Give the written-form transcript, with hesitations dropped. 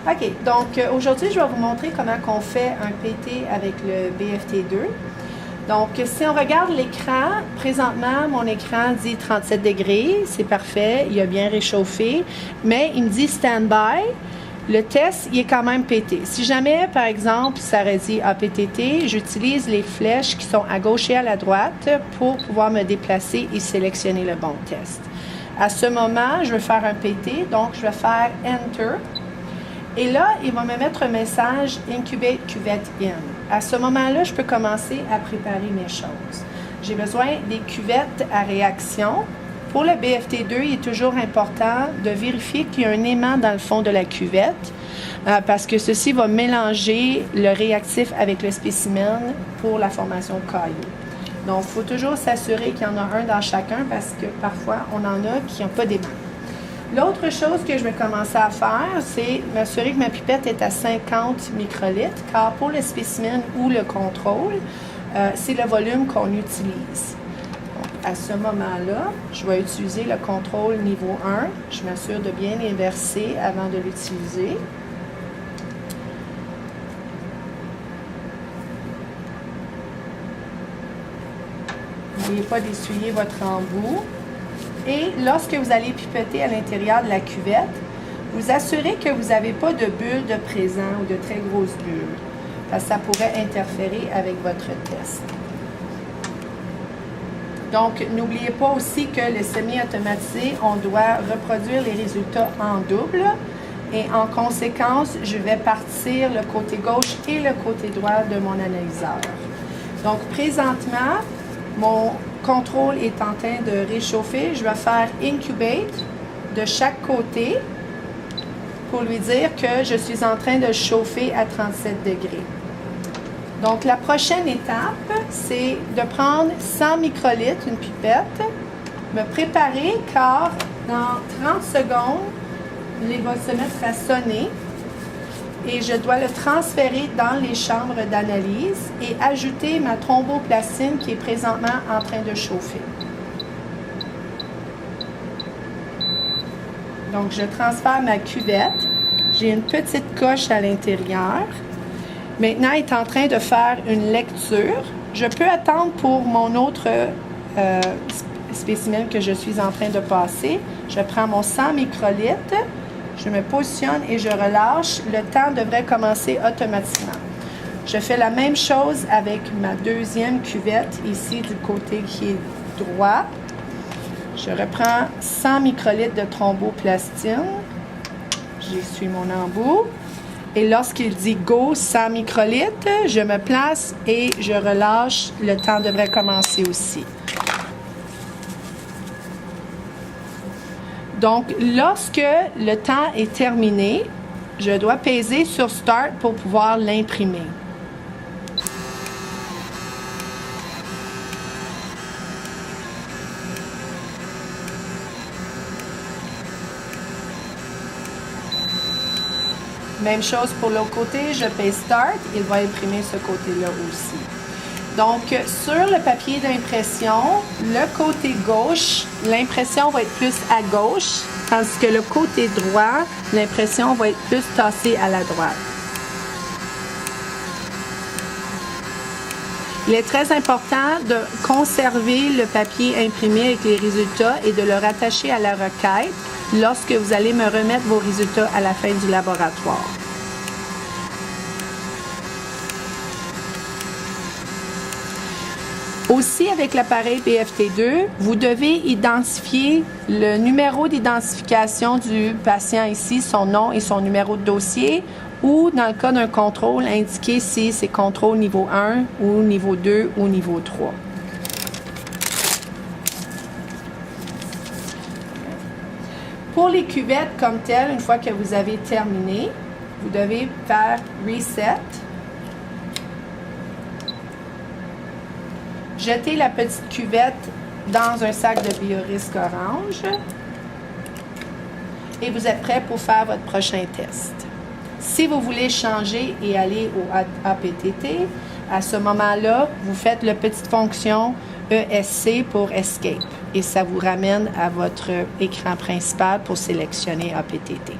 OK, donc aujourd'hui, je vais vous montrer comment on fait un PT avec le BFT2. Donc, si on regarde l'écran, présentement, mon écran dit 37 degrés, c'est parfait, il a bien réchauffé, mais il me dit stand-by. Le test, il est quand même pété. Si jamais, par exemple, ça aurait dit APTT, j'utilise les flèches qui sont à gauche et à la droite pour pouvoir me déplacer et sélectionner le bon test. À ce moment, je veux faire un PT, donc je vais faire Enter. Et là, il va me mettre un message Incubate Cuvette In. À ce moment-là, je peux commencer à préparer mes choses. J'ai besoin des cuvettes à réaction. Pour le BFT2, il est toujours important de vérifier qu'il y a un aimant dans le fond de la cuvette parce que ceci va mélanger le réactif avec le spécimen pour la formation de caillou. Donc, il faut toujours s'assurer qu'il y en a un dans chacun parce que parfois, on en a qui n'ont pas d'aimant. L'autre chose que je vais commencer à faire, c'est m'assurer que ma pipette est à 50 microlitres, car pour le spécimen ou le contrôle, c'est le volume qu'on utilise. Donc, à ce moment-là, je vais utiliser le contrôle niveau 1. Je m'assure de bien inverser avant de l'utiliser. N'oubliez pas d'essuyer votre embout. Et lorsque vous allez pipeter à l'intérieur de la cuvette, vous assurez que vous n'avez pas de bulles de présent ou de très grosses bulles, parce que ça pourrait interférer avec votre test. Donc, n'oubliez pas aussi que le semi-automatisé, on doit reproduire les résultats en double. Et en conséquence, je vais partir le côté gauche et le côté droit de mon analyseur. Donc, présentement, mon contrôle est en train de réchauffer. Je vais faire Incubate de chaque côté pour lui dire que je suis en train de chauffer à 37 degrés. Donc, la prochaine étape, c'est de prendre 100 microlitres, une pipette, me préparer car dans 30 secondes, il va se mettre à sonner et je dois le transférer dans les chambres d'analyse et ajouter ma thromboplastine qui est présentement en train de chauffer. Donc, je transfère ma cuvette. J'ai une petite coche à l'intérieur. Maintenant, il est en train de faire une lecture. Je peux attendre pour mon autre spécimen que je suis en train de passer. Je prends mon 100 microlitres. Je me positionne et je relâche. Le temps devrait commencer automatiquement. Je fais la même chose avec ma deuxième cuvette ici du côté qui est droit. Je reprends 100 microlitres de thromboplastine. J'essuie mon embout. Et lorsqu'il dit go 100 microlitres, je me place et je relâche. Le temps devrait commencer aussi. Donc, lorsque le temps est terminé, je dois peser sur Start pour pouvoir l'imprimer. Même chose pour l'autre côté, je pèse Start, il va imprimer ce côté-là aussi. Donc, sur le papier d'impression, le côté gauche, l'impression va être plus à gauche, tandis que le côté droit, l'impression va être plus tassée à la droite. Il est très important de conserver le papier imprimé avec les résultats et de le rattacher à la requête lorsque vous allez me remettre vos résultats à la fin du laboratoire. Aussi, avec l'appareil BFT2, vous devez identifier le numéro d'identification du patient ici, son nom et son numéro de dossier, ou dans le cas d'un contrôle, indiquer si c'est contrôle niveau 1 ou niveau 2 ou niveau 3. Pour les cuvettes comme telles, une fois que vous avez terminé, vous devez faire Reset. Jetez la petite cuvette dans un sac de Biorisc orange et vous êtes prêt pour faire votre prochain test. Si vous voulez changer et aller au APTT, à ce moment-là, vous faites la petite fonction ESC pour Escape et ça vous ramène à votre écran principal pour sélectionner APTT.